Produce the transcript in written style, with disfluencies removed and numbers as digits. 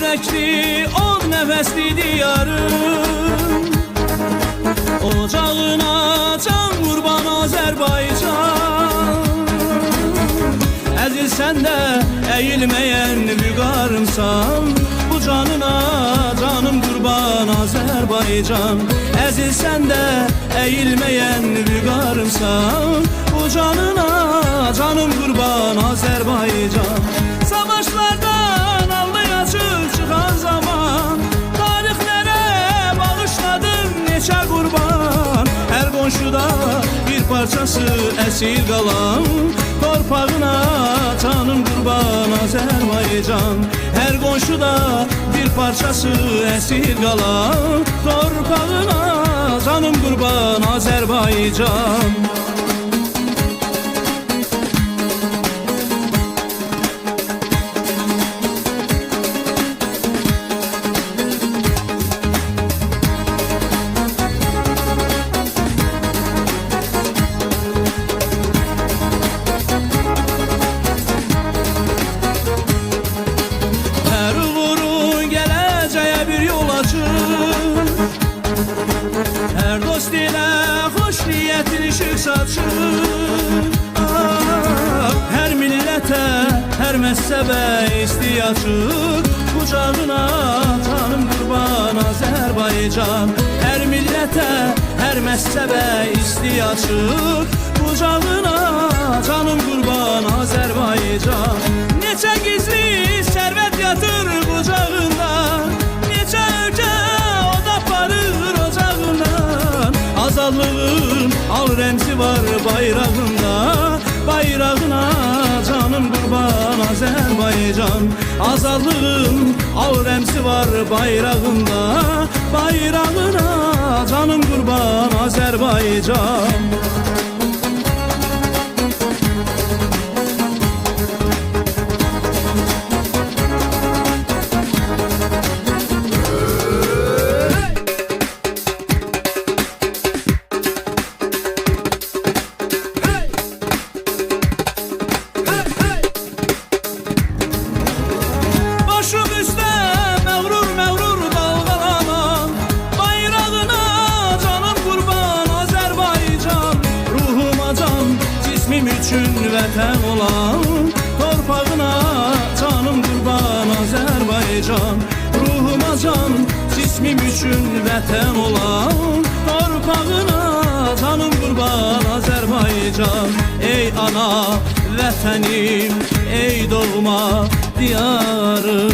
yürekli, od nefesli diyarım. Ocağına can kurban Azerbaycan. Əzilsən də əyilməyən vüqarımsan, bu canına canım qurban Azərbaycan. Əzilsən də əyilməyən vüqarımsan, bu canına canım qurban Azərbaycan. Savaşlardan alnı açıq çıxan zaman, tarixlərə bağışladım neçə qurban. Hər qonşuda bir parçası əsir qalan, torpağına canım qurban Azərbaycan. Hər qonşuda bir parçası əsir qalan, torpağına canım qurban Azərbaycan. Hər dost ilə xoş niyyətin işıq saçır. Hər millətə, hər məzhəbə isti açıq, qucağına canım qurban Azərbaycan. Hər millətə, hər məzhəbə isti açıq, qucağına canım qurban Azərbaycan. Neçə gizli sərvət yatır qucağında, neçə ölkə od aparır ocağından. Azadlığın al rəmzi var bayrağında, bayrağına canım qurban Azərbaycan. Azadlığın al rəmzi var bayrağında, bayrağına canım qurban Azərbaycan. Üçün vətən olan, torpağına canım qurban Azərbaycan. Ruhuma can, cismim üçün vətən olan, torpağına canım qurban Azərbaycan. Ey ana vətənim, ey doğma diyarım.